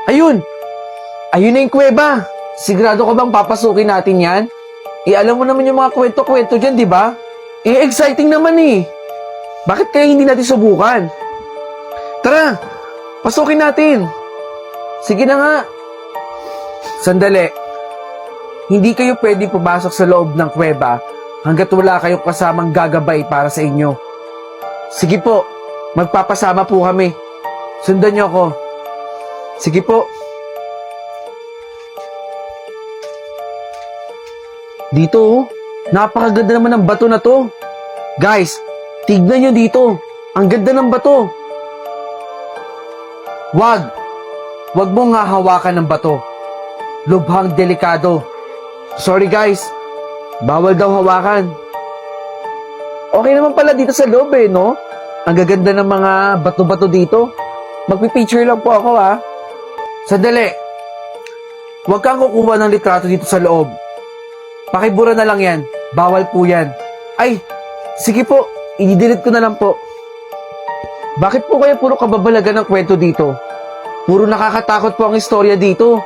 Ayun! Ayun na yung kuweba. Sigurado ka bang papasukin natin yan? Alam mo naman yung mga kwento-kwento dyan, di ba? Exciting naman eh. Bakit kaya hindi natin subukan? Tara, pasukin natin. Sige na nga. Sandali. Hindi kayo pwede pumasok sa loob ng kuweba hanggat wala kayong kasamang gagabay para sa inyo. Sige po, magpapasama po kami. Sundan niyo ako. Sige po. Dito, oh. Napakaganda naman ng bato na to. Guys, tignan nyo dito. Ang ganda ng bato. Wag mong hahawakan ng bato. Lubhang delikado. Sorry guys, bawal daw hawakan. Okay naman pala dito sa loob eh, no? Ang gaganda ng mga bato-bato dito. Magpipicture lang po ako ha. Sandali. Huwag kang kukuha ng litrato dito sa loob. Pakibura na lang yan. Bawal po yan. Ay, sige po. I-delete ko na lang po. Bakit po kaya puro kababalagan ng kwento dito? Puro nakakatakot po ang istorya dito.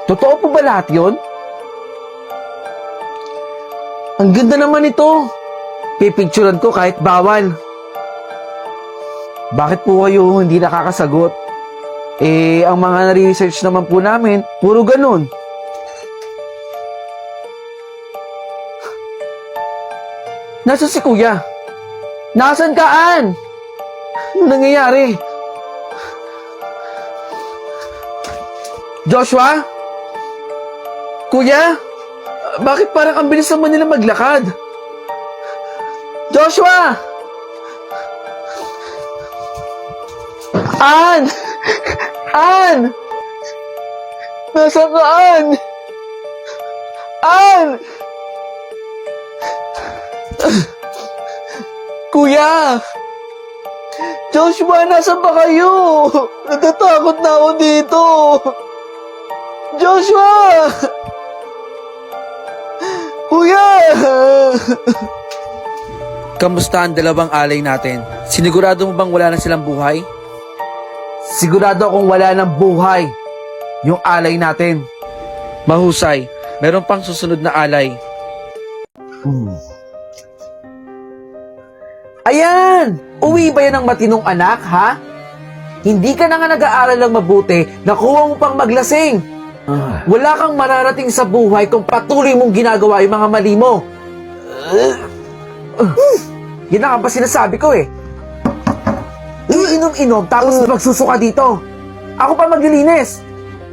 Totoo po ba lahat yun? Ang ganda naman ito. Pipicturan ko kahit bawal. Bakit po kayo hindi nakakasagot? Ang mga na-research naman po namin, puro ganun. Nasaan si Kuya? Nasaan ka, Ann? Ano nangyayari? Joshua? Kuya? Bakit parang ang bilis naman nila maglakad? Joshua! Ann! Ann! Nasaan ka, Ann? Ann! Kuya! Joshua, nasaan ba kayo? Natatakot na ako dito! Joshua! Kuya! Kamusta ang dalawang alay natin? Sinigurado mo bang wala na silang buhay? Sigurado akong wala ng buhay yung alay natin. Mahusay. Meron pang susunod na alay. Ayan! Uwi ba yan ng matinong anak, ha? Hindi ka na nga nag-aaral lang mabuti, nakuha mo pang maglasing. Wala kang mararating sa buhay kung patuloy mong ginagawa yung mga mali mo. Yan na nga ba sinasabi ko eh. Iinom-inom tapos magsusuka dito. Ako pa maglilinis.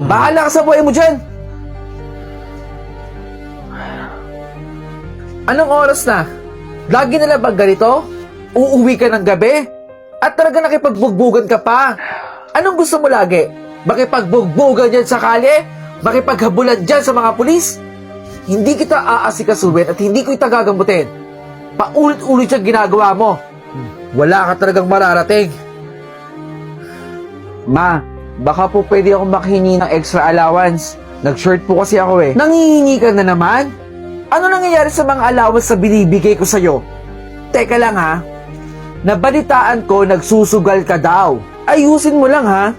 Bahala ka sa buhay mo dyan. Anong oras na? Lagi na lang ba ganito? Uuwi ka ng gabi? At talaga nakipagbugbugan ka pa? Anong gusto mo lagi? Makipagbugbugan dyan sa kalye? Makipaghabulan dyan sa mga pulis? Hindi kita aasikasuhin at hindi ko itagagambutin. Paulit-ulit yung ginagawa mo. Wala ka talagang mararating. Ma, baka po pwede akong makahingi ng extra allowance. Nag-short po kasi ako eh. Nangihingi ka na naman? Ano nangyayari sa mga allowance na binibigay ko sa'yo? Teka lang ha. Nabalitaan ko nagsusugal ka daw. Ayusin mo lang ha.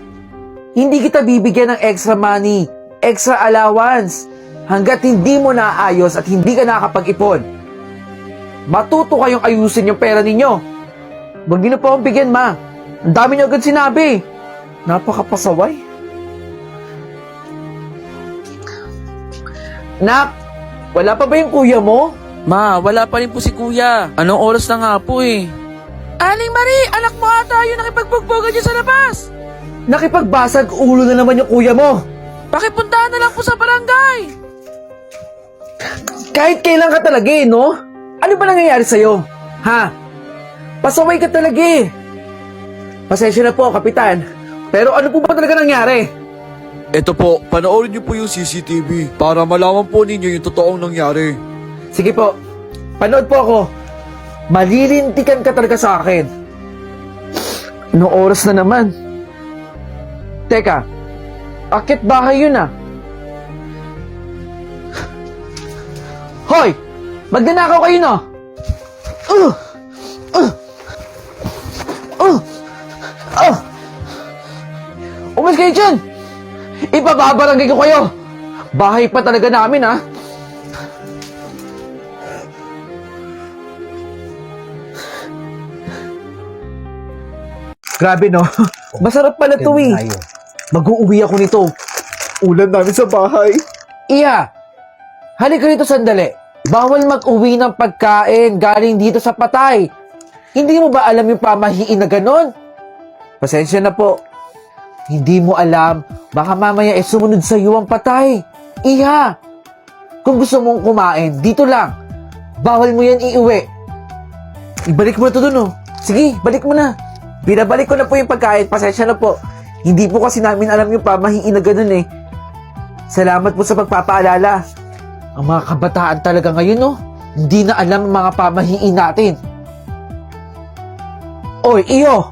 Hindi kita bibigyan ng extra money, extra allowance, hanggat hindi mo naayos at hindi ka nakakapag-ipon. Matuto kayong ayusin yung pera ninyo. Huwag niyo na po akong bigyan, ma. Ang dami niyo agad sinabi. Napakapasaway. Nak, wala pa ba yung kuya mo? Ma, wala pa rin po si Kuya. Anong oras na nga po eh? Aling Marie, anak mo ata yung nakipagbugbogan dyan sa labas. Nakipagbasag ulo na naman yung kuya mo. Pakipuntahan na lang po sa barangay. Kahit kailan ka talaga eh, no? Ano ba nangyayari sa'yo? Ha? Pasaway ka talaga eh. Pasensya na po, Kapitan. Pero ano po ba talaga nangyari? Ito po, panoorin niyo po yung CCTV para malaman po ninyo yung totoong nangyari. Sige po, panood po ako. Malilintikan ka talaga sa akin. Anong oras na naman? Teka, akit bahay yun ah. Hoy! Magnanakaw kayo no? Umalis kayo dyan! ipababarangay ko kayo! Bahay pa talaga namin, ha? Grabe, no? Masarap pala to, eh. Mag-uuwi ako nito. Ulan namin sa bahay. Iya, halika rito sandali. Bawal mag-uwi ng pagkain galing dito sa patay. Hindi mo ba alam yung pamahiin na ganon? Pasensya na po. Hindi mo alam, baka mamaya sumunod sa iyo ang patay. Iya, kung gusto mong kumain, dito lang. Bawal mo yan iuwi. Ibalik mo na to dun, oh. Sige, balik mo na. Binabalik ko na po yung pagkain, pasensya na po. Hindi po kasi namin alam yung pamahiin na ganon, eh. Salamat po sa pagpapaalala. Ang mga kabataan talaga ngayon, no? Hindi na alam ang mga pamahiin natin. Oy, iyo!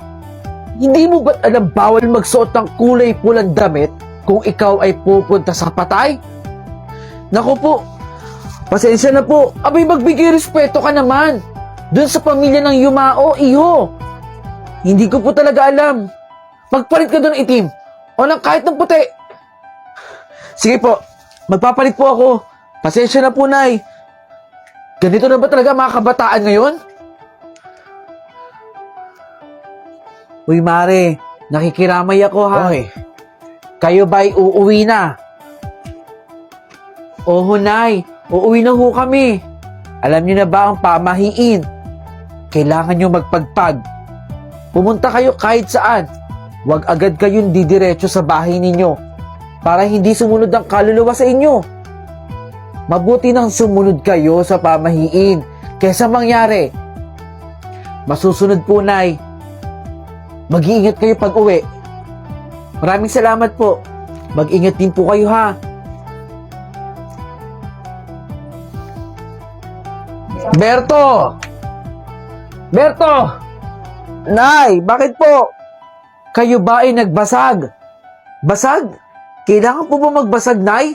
Hindi mo ba't alam bawal magsuot ng kulay pulang damit kung ikaw ay pupunta sa patay? Naku po, pasensya na po. Abay, magbigay respeto ka naman. Doon sa pamilya ng yumao, iyo. Hindi ko po talaga alam. Magpalit ka doon itim. O ng kahit ng puti. Sige po, magpapalit po ako. Pasensya na po, Nay. Ganito na ba talaga mga kabataan ngayon? Uy, Mare, nakikiramay ako, ha? Bakit? Kayo ba'y uuwi na? Oho, Nay. Uuwi na ho kami. Alam niyo na ba ang pamahiin? Kailangan niyo magpagpag. Pumunta kayo kahit saan. Huwag agad kayong didiretso sa bahay ninyo para hindi sumunod ang kaluluwa sa inyo. Mabuti nang sumunod kayo sa pamahiin kaysa mangyari. Masusunod po, Nay. Mag-iingat kayo pag uwi. Maraming salamat po. Mag-ingat din po kayo, ha? Berto! Berto! Nay, bakit po? Kayo ba ay nagbasag? Basag? Kailangan po ba magbasag, Nay?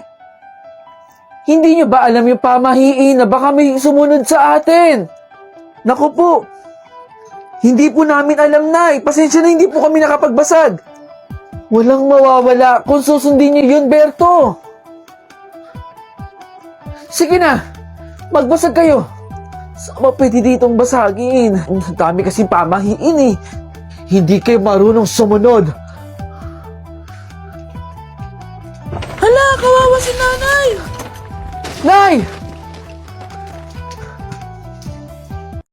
Hindi niyo ba alam yung pamahiin na baka may sumunod sa atin? Naku po, hindi po namin alam, Nay. Pasensya na hindi po kami nakapagbasag. Walang mawawala kung susundin niyo yun, Berto. Sige na, magbasag kayo. Saan ba pwede ditong basagin? Ang dami kasing pamahiin, eh. Hindi kayo marunong sumunod. Hala, kawawa si nanay! Nay!